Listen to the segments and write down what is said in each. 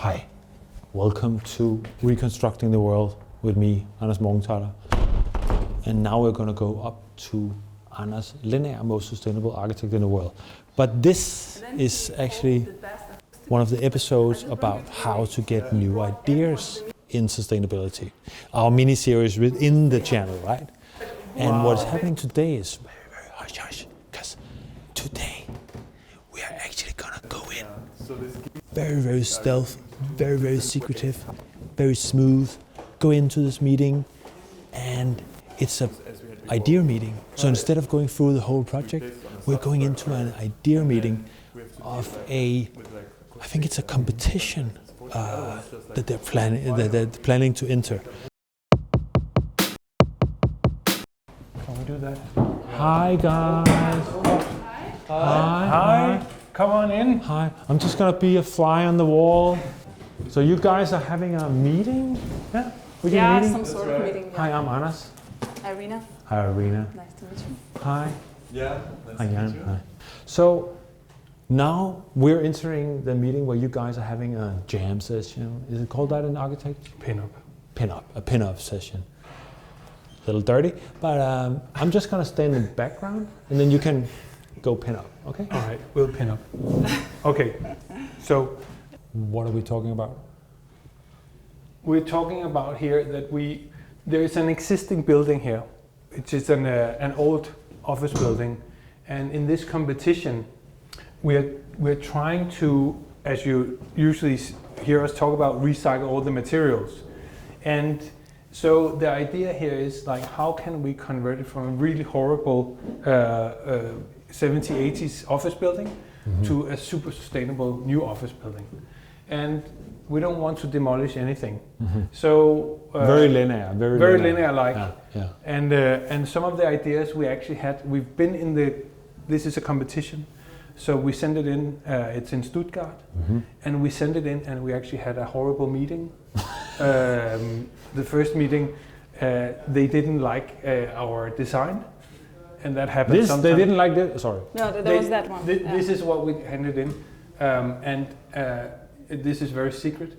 Hi, welcome to Reconstructing the World with me, Anders Morgenthaler. And now we're going to go up to Anders Lendager, most sustainable architect in the world. But this is actually one of the episodes about how to get new ideas in sustainability. Our mini-series within the channel, right? And what's happening today is very hush, because today we are actually going to go in very stealth, very secretive, very smooth, go into this meeting, and it's an idea meeting. So instead of going through the whole project, we're going into an idea meeting of I think it's a competition that they're planning to enter. Can we do that? Hi guys. Hi. Come on in. Hi. I'm just gonna be a fly on the wall. So you guys are having a meeting? Yeah. Yeah, some sort of meeting. Yeah. Hi, I'm Anders. Irina. Hi, Irina. Nice to meet you. Hi. Yeah. Hi, Jan. Hi. So now we're entering the meeting where you guys are having a jam session. Is it called that in architecture? A pin-up session. A little dirty, but I'm just gonna stand in the background, and then you can go pin up. Okay. All right, we'll pin up. Okay. So what are we talking about? we're talking about here that there is an existing building here, which is an old office building, and in this competition, we're trying to, as you usually hear us talk about, recycle all the materials, and so the idea here is like, how can we convert it from a really horrible 70s, 80s office building to a super sustainable new office building, and we don't want to demolish anything. So Very linear, very linear-like. Yeah. And some of the ideas we actually had, we've been in this is a competition, so we send it in. It's in Stuttgart, and we send it in, and we actually had a horrible meeting. The first meeting, they didn't like our design, and that happened. They didn't like this. Sorry. No, there was that one. This is what we handed in, and this is very secret,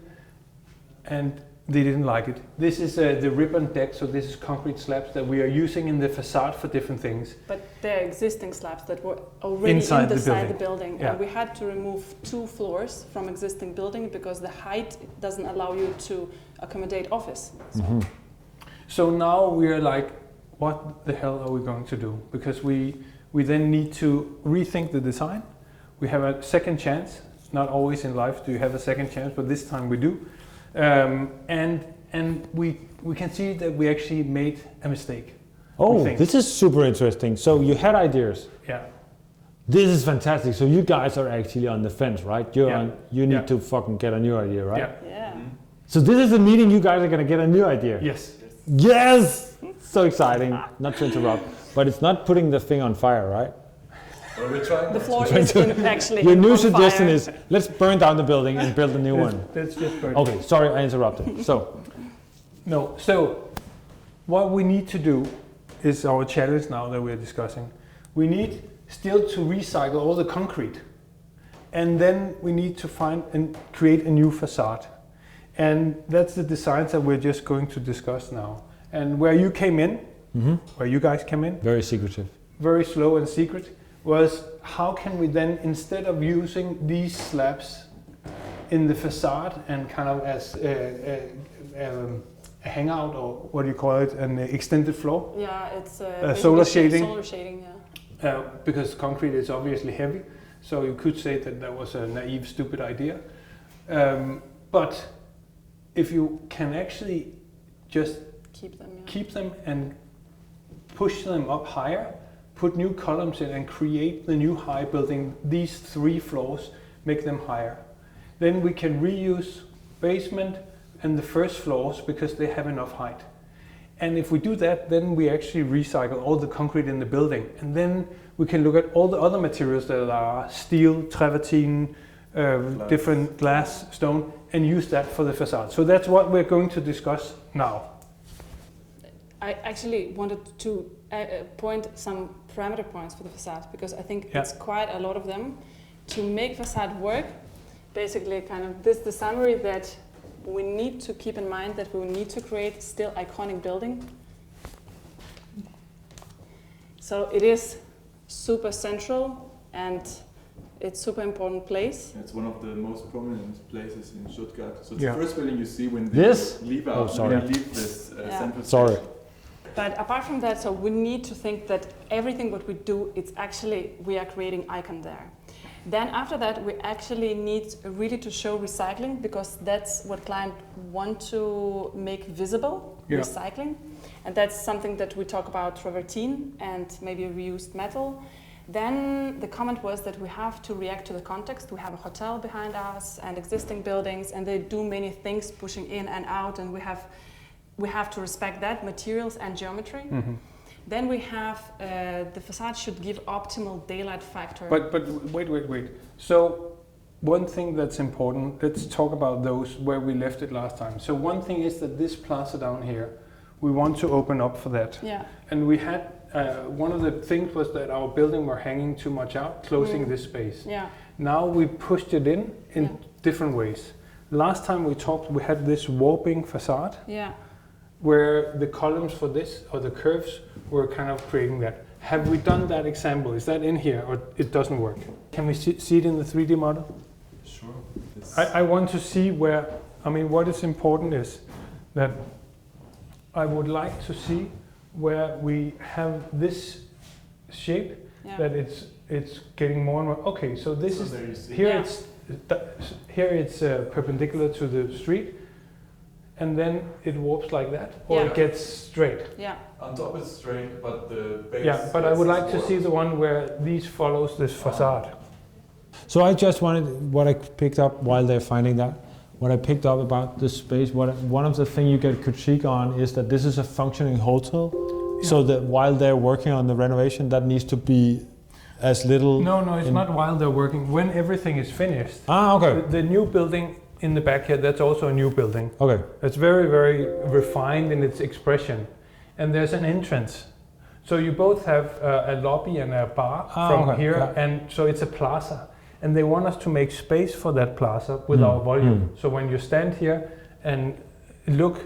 and they didn't like it. This is the ribbon deck, so this is concrete slabs that we are using in the facade for different things. But they're existing slabs that were already inside the building. Yeah. And we had to remove 2 floors from existing building because the height doesn't allow you to accommodate office. So now we are like, what the hell are we going to do? Because we then need to rethink the design. We have a second chance. Not always in life do you have a second chance, but this time we do. And we can see that we actually made a mistake. Oh, this is super interesting. So you had ideas. Yeah. This is fantastic. So you guys are actually on the fence, right? You need to fucking get a new idea, right? Yeah. So this is the meeting you guys are gonna get a new idea. Yes. Yes! So exciting. Not to interrupt, but it's not putting the thing on fire, right? Well, we're trying. The floor is actually Your new on suggestion fire. is, let's burn down the building and build a new one. Let's just burn. Okay, sorry, I interrupted. So what we need to do is our challenge now that we're discussing. We need still to recycle all the concrete, and then we need to find and create a new facade. And that's the designs that we're just going to discuss now. And where you came in, where you guys came in, very secretive, very slow and secret, was how can we then, instead of using these slabs in the facade and kind of as a hangout, or what do you call it, an extended floor? Yeah, it's solar shading. Solar shading, yeah. Because concrete is obviously heavy, so you could say that was a naive, stupid idea. But if you can actually just keep them and push them up higher, put new columns in and create the new high building, these 3 floors, make them higher. Then we can reuse basement and the first floors because they have enough height. And if we do that, then we actually recycle all the concrete in the building. And then we can look at all the other materials that are steel, travertine, different glass, stone, and use that for the facade. So that's what we're going to discuss now. I actually wanted to point some parameter points for the facade because I think it's quite a lot of them. To make facade work, basically kind of this the summary that we need to keep in mind, that we need to create still iconic building. So it is super central and it's super important place. It's one of the most prominent places in Stuttgart. So it's Yeah. the first building you see when they leave out. Oh, sorry. When they leave this central Sorry. station. But apart from that, so we need to think that everything what we do, it's actually, we are creating icon there. Then after that, we actually need really to show recycling, because that's what clients want to make visible, recycling. And that's something that we talk about travertine and maybe reused metal. Then the comment was that we have to react to the context. We have a hotel behind us and existing buildings, and they do many things pushing in and out, and we have to respect that, materials and geometry. Mm-hmm. Then we have the facade should give optimal daylight factor. But wait. So one thing that's important, let's talk about those where we left it last time. So one thing is that this plaza down here, we want to open up for that. Yeah. And we had, one of the things was that our building were hanging too much out, closing this space. Yeah. Now we pushed it in different ways. Last time we talked, we had this warping facade. Yeah. Where the columns for this, or the curves, were kind of creating that. Have we done that example? Is that in here, or it doesn't work? Can we see it in the 3D model? Sure. I want to see where, I mean, what is important is that I would like to see where we have this shape, that it's getting more and more. Okay, so this is, here it's perpendicular to the street, and then it warps like that, or it gets straight. Yeah. On top it's straight, but the base. Yeah, but I would like to see the one where these follows this facade. So I just wanted, what I picked up while they're finding that, what I picked up about this space, one of the things you get critique on is that this is a functioning hotel. Yeah. So that while they're working on the renovation, that needs to be as little. No, it's not while they're working. When everything is finished. Ah, okay. The new building in the back here, that's also a new building. Okay. It's very, very refined in its expression. And there's an entrance. So you both have a lobby and a bar from here, and so it's a plaza. And they want us to make space for that plaza with our volume. So when you stand here and look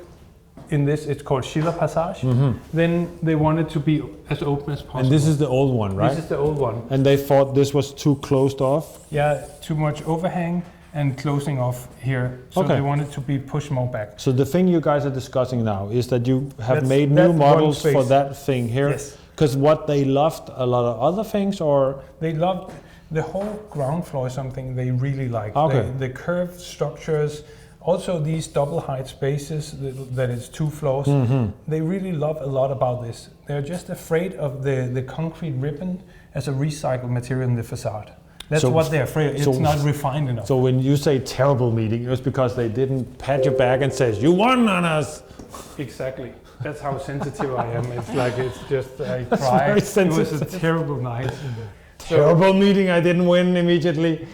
in this, it's called Schiller Passage, then they want it to be as open as possible. And this is the old one, right? This is the old one. And they thought this was too closed off? Yeah, too much overhang and closing off here. So they want it to be pushed more back. So the thing you guys are discussing now is that you have That's made new models for that thing here? Yes. Because what they loved a lot of other things, or? They loved the whole ground floor is something they really like. Okay. The curved structures, also these double height spaces that is 2 floors. They really love a lot about this. They're just afraid of the concrete ribbon as a recycled material in the facade. That's what they're afraid of. It's not refined enough. So when you say terrible meeting, it was because they didn't pat your back and says, you won on us. Exactly. That's how sensitive I am. It's like, it's just, I That's cry. very It sensitive. was a terrible night. Terrible meeting, I didn't win immediately.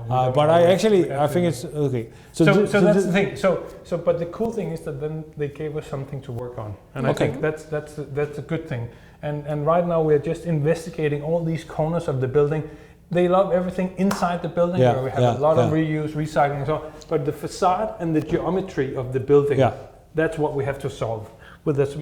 No, but I think it's, okay. So that's the thing. So, but the cool thing is that then they gave us something to work on. And I think that's a good thing. And right now we're just investigating all these corners of the building. They love everything inside the building, where we have a lot of reuse, recycling and so on. But the facade and the geometry of the building, that's what we have to solve with as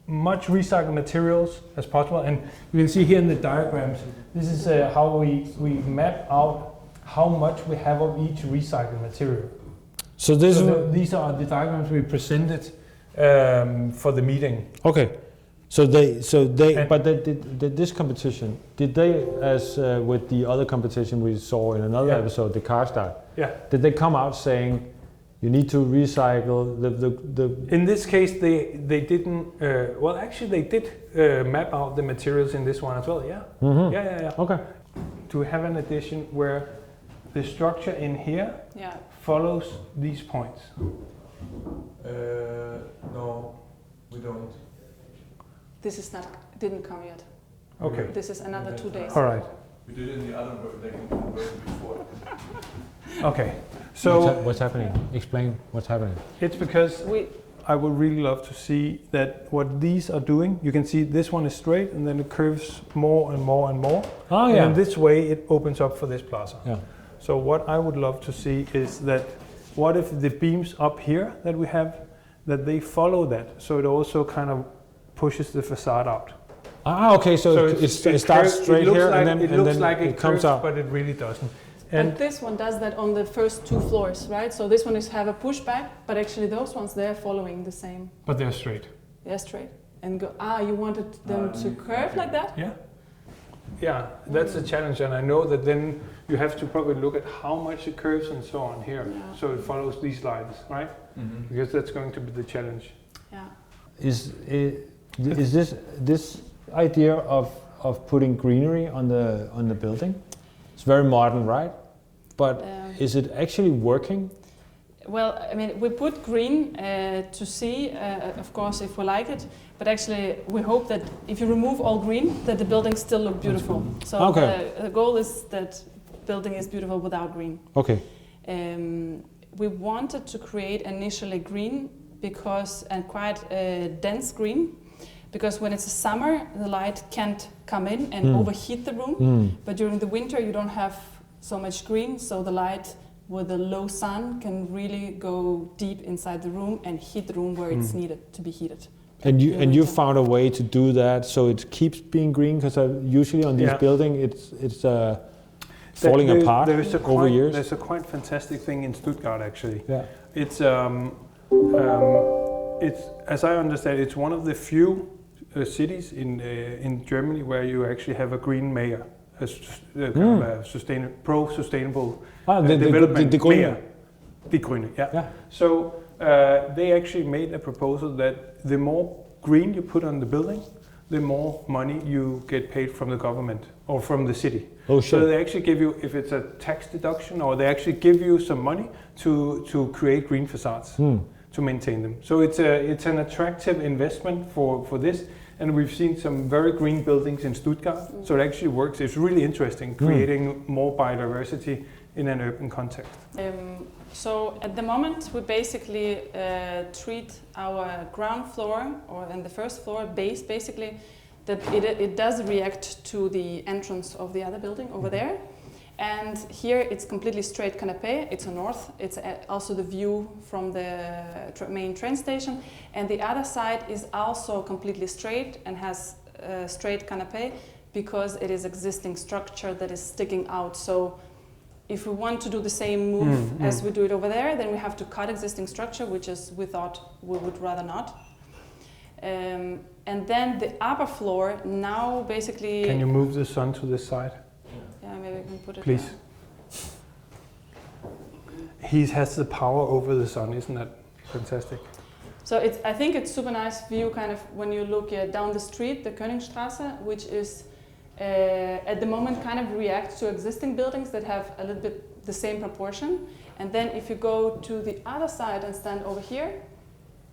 much recycled materials as possible. And you can see here in the diagrams, this is how we map out how much we have of each recycled material. So these are the diagrams we presented for the meeting. Okay. But this competition, did they, as with the other competition we saw in another episode, the car style, did they come out saying, you need to recycle the... In this case, they didn't, well actually they did map out the materials in this one as well, yeah. Okay. To have an addition where the structure in here follows these points. No, we don't. This is didn't come yet. Okay. This is another 2 days. All right. We did it in the other version before. Okay. So what's happening? Explain what's happening. It's because I would really love to see that what these are doing. You can see this one is straight and then it curves more and more and more. Oh, and in this way it opens up for this plaza. Yeah. So what I would love to see is that, what if the beams up here that we have, that they follow that, so it also kind of pushes the facade out. Ah, okay, so it starts curves, straight here like, and then it comes curves, out. but it really doesn't. And this one does that on the first 2 floors, right? So this one is have a pushback, but actually those ones, they're following the same. But they're straight. They're straight. And go, you wanted them to curve like that? Yeah. Yeah, that's a challenge, and I know that then you have to probably look at how much it curves and so on here, so it follows these lines, right? Mm-hmm. Because that's going to be the challenge. Yeah. Is this idea of putting greenery on the building? It's very modern, right? But is it actually working? Well, I mean, we put green to see, of course, if we like it. But actually, we hope that if you remove all green, that the buildings still look beautiful. So the goal is that building is beautiful without green. Okay. We wanted to create initially green because, and quite dense green, because when it's a summer, the light can't come in and overheat the room. But during the winter, you don't have so much green, so the light with the low sun can really go deep inside the room and heat the room where it's needed to be heated. And you found a way to do that so it keeps being green, because usually on these buildings it's falling apart over years. There's a quite fantastic thing in Stuttgart actually. Yeah. It's as I understand, it's one of the few cities in Germany where you actually have a green mayor, kind of a sustainable development the mayor. Die Grüne, yeah. So they actually made a proposal that the more green you put on the building, the more money you get paid from the government or from the city. Oh, sure. So they actually give you, if it's a tax deduction, or they actually give you some money to create green facades, to maintain them. So it's an attractive investment for this. And we've seen some very green buildings in Stuttgart. So it actually works. It's really interesting, creating more biodiversity in an urban context. So at the moment, we basically treat our ground floor, or in the first floor base, basically, that it does react to the entrance of the other building over there. And here it's completely straight canopé. It's a north. It's also the view from the main train station. And the other side is also completely straight and has straight canopé because it is existing structure that is sticking out. So if we want to do the same move as we do it over there, then we have to cut existing structure, which is we thought we would rather not. And then the upper floor now basically... Can you move the sun to this side? Yeah, maybe we can put it Please. There. He has the power over the sun, isn't that fantastic? So I think it's super nice view kind of when you look down the street, the Königstraße, which is at the moment kind of reacts to existing buildings that have a little bit the same proportion. And then if you go to the other side and stand over here,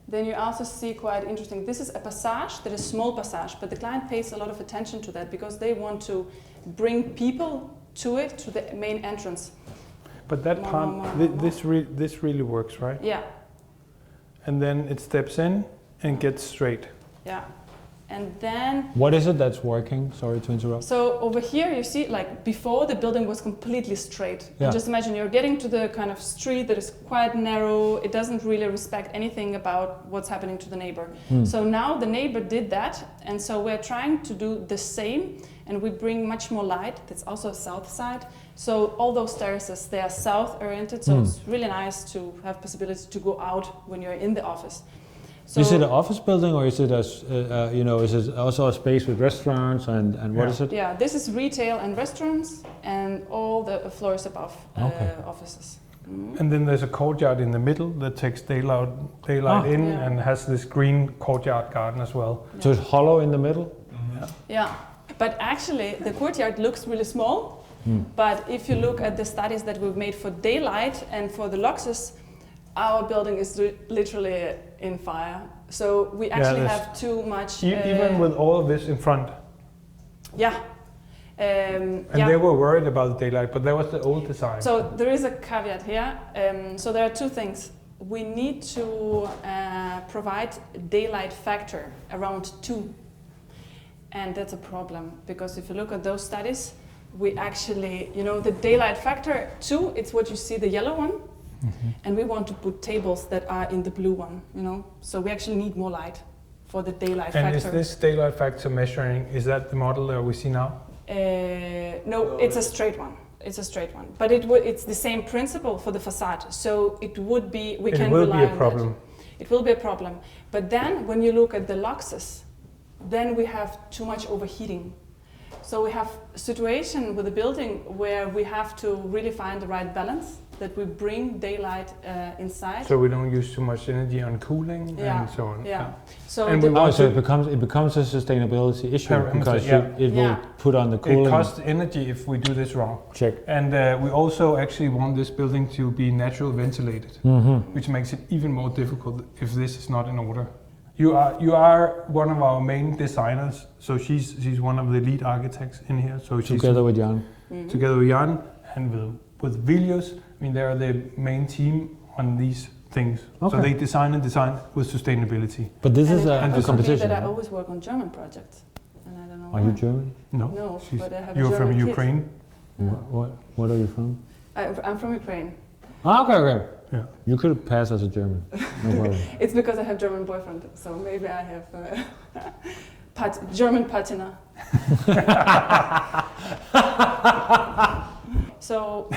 then you also see quite interesting. This is a passage that is small passage, but the client pays a lot of attention to that because they want to bring people to it, to the main entrance. But that this really works, right? Yeah. And then it steps in and gets straight. Yeah. And then... What is it that's working? Sorry to interrupt. So over here you see, like before the building was completely straight. Yeah. And just imagine you're getting to the kind of street that is quite narrow. It doesn't really respect anything about what's happening to the neighbor. So now the neighbor did that. And so we're trying to do the same. And we bring much more light. That's also a south side. So all those terraces, they are south oriented. So it's really nice to have possibility to go out when you're in the office. So is it an office building, or is it is it also a space with restaurants and what is it? Yeah, this is retail and restaurants, and all the floors above offices. And then there's a courtyard in the middle that takes daylight in and has this green courtyard garden as well. Yeah. So it's hollow in the middle. Yeah, but actually the courtyard looks really small. But if you look at the studies that we've made for daylight and for the luxus, our building is literally in fire. So we actually have too much... even with all of this in front. Yeah. And they were worried about the daylight, but that was the old design. So there is a caveat here. So there are two things. We need to provide daylight factor around 2. And that's a problem, because if you look at those studies, we actually, the daylight factor 2, it's what you see, the yellow one. And we want to put tables that are in the blue one, So we actually need more light for the daylight factor. And is this daylight factor measuring, is that the model that we see now? No, it's a straight one. It's a straight one. But it's the same principle for the facade. So it would be, we can rely on that. It will be a problem. It will be a problem. But then when you look at the luxes, then we have too much overheating. So we have a situation with the building where we have to really find the right balance, that we bring daylight inside. So we don't use too much energy on cooling and so on. Yeah. So and it becomes a sustainability issue because it will put on the cooling. It costs energy if we do this wrong. Check. And we also actually want this building to be natural ventilated, which makes it even more difficult if this is not in order. You are one of our main designers, so she's one of the lead architects in here. So she's together with Jan. Together with Jan and with Vilius. I mean, they're the main team on these things. Okay. So they design with sustainability. But this is a competition. That I always work on German projects, and I don't know. Are you German? No, but I have You're a German from kid. Ukraine? Yeah. What are you from? I'm from Ukraine. Okay. Yeah. You could pass as a German. No problem. It's because I have German boyfriend, so maybe I have German patina. So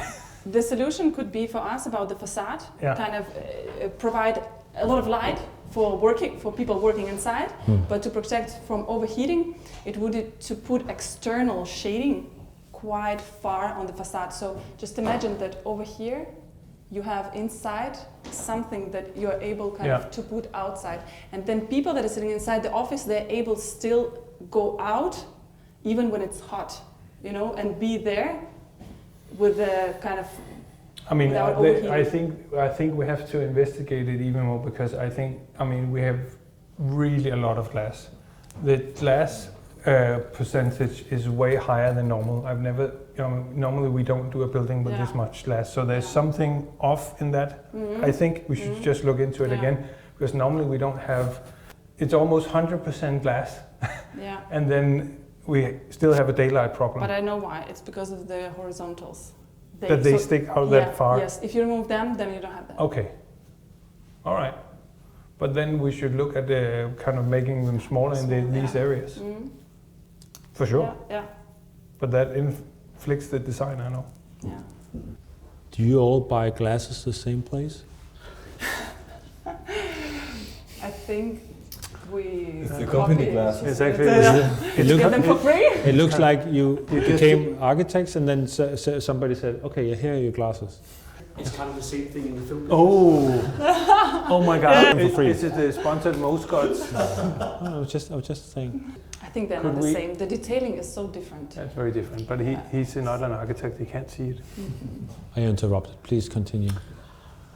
the solution could be for us about the facade, kind of provide a lot of light for people working inside, but to protect from overheating, it would be to put external shading quite far on the facade. So just imagine that over here you have inside something that you're able kind of to put outside. And then people that are sitting inside the office, they're able still go out even when it's hot, and be there with the kind of I think we have to investigate it even more because we have really a lot of glass. The glass percentage is way higher than normal. I've never, normally we don't do a building with this much glass. So there's something off in that. I think we should just look into it again because normally we don't have, it's almost 100% glass. And then we still have a daylight problem. But I know why. It's because of the horizontals. They stick out that far? Yes, if you remove them, then you don't have that. Okay. All right. But then we should look at the kind of making them smaller in these areas. For sure. Yeah. But that inflicts the design, I know. Yeah. Do you all buy glasses the same place? I think it's the company glasses. It's actually you get them for free. It looks like you became architects and then somebody said, okay, here are your glasses. It's kind of the same thing in the film business. Oh my God! For free. Is it the sponsored mascots? I was just saying. I think they're not the same. The detailing is so different. That's very different. But he's not an architect. He can't see it. I interrupted. Please continue.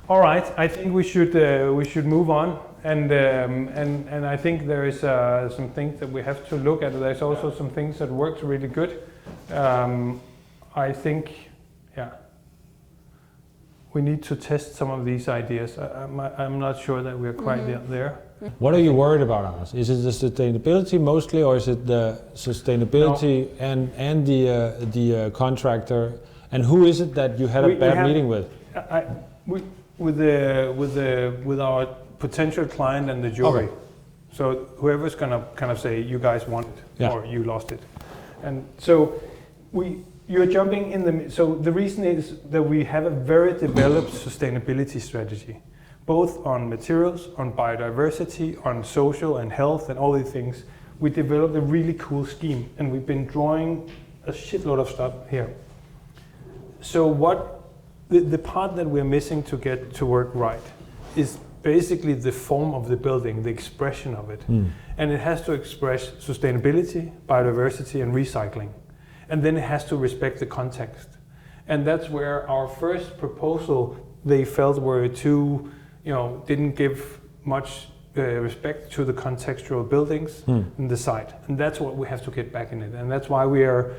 All right. I think we should move on. And I think there is some things that we have to look at. There's also some things that works really good. I think, we need to test some of these ideas. I'm not sure that we're quite there. What are you worried about, Anders? Is it the sustainability mostly, or is it the sustainability and the contractor? And who is it that you had a bad meeting with? With our potential client and the jury. Okay. So whoever's gonna kind of say you guys won it or you lost it, and so you're jumping in the. So the reason is that we have a very developed sustainability strategy, both on materials, on biodiversity, on social and health, and all these things. We developed a really cool scheme, and we've been drawing a shitload of stuff here. So the part that we're missing to get to work right is basically the form of the building, the expression of it. And it has to express sustainability, biodiversity, and recycling. And then it has to respect the context. And that's where our first proposal, they felt were too, didn't give much respect to the contextual buildings in the site. And that's what we have to get back in it. And that's why we are,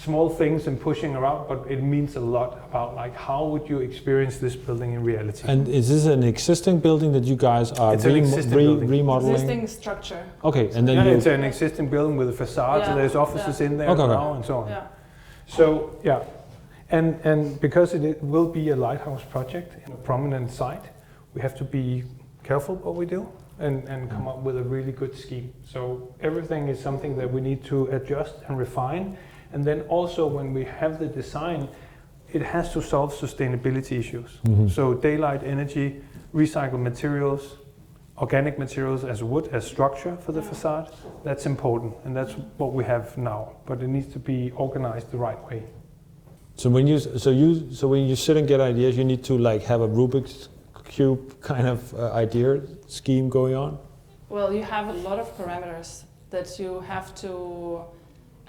small things and pushing around, but it means a lot about how would you experience this building in reality. And is this an existing building that you guys are remodeling? Existing structure. Okay, and then it's an existing building with a facade, so there's offices in there now and so on. Yeah. So yeah, and because it will be a lighthouse project in a prominent site, we have to be careful what we do and come up with a really good scheme. So everything is something that we need to adjust and refine. And then also when we have the design, it has to solve sustainability issues. So daylight energy, recycled materials, organic materials as wood, as structure for the facade, that's important. And that's what we have now, but it needs to be organized the right way. So when you sit and get ideas, you need to like have a Rubik's Cube kind of idea scheme going on? Well, you have a lot of parameters that you have to,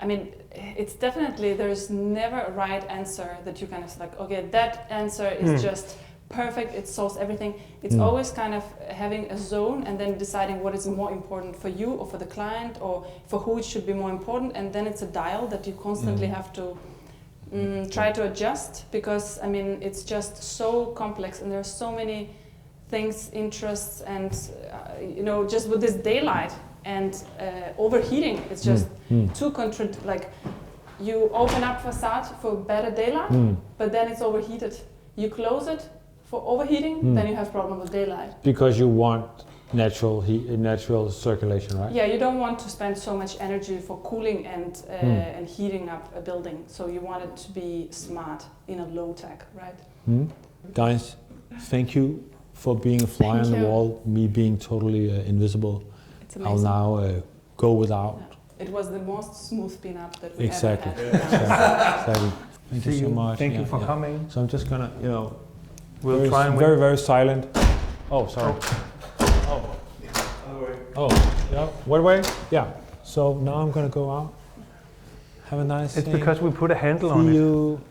I mean, it's definitely, there's never a right answer that you kind of like, okay, that answer is just perfect, it solves everything. It's always kind of having a zone and then deciding what is more important for you or for the client or for who it should be more important, and then it's a dial that you constantly have to try to adjust, because I mean it's just so complex and there's so many things, interests, and you know, just with this daylight and overheating, it's just too like you open up facade for better daylight, but then it's overheated. You close it for overheating, then you have problem with daylight. Because you want natural heat, natural circulation, right? Yeah, you don't want to spend so much energy for cooling and heating up a building. So you want it to be smart in a low tech, right? Guys, thank you for being a fly on the wall, me being totally invisible. It's amazing. I'll now go without. Yeah. It was the most smooth spin-up that we Exactly. ever had. Exactly. Thank you so much. Thank you for coming. So I'm just gonna, you know, We'll try and very, very silent. Oh, sorry. Oh, yeah. What way? Yeah. So now I'm gonna go out. Have a nice day. It's because we put a handle on it. See you.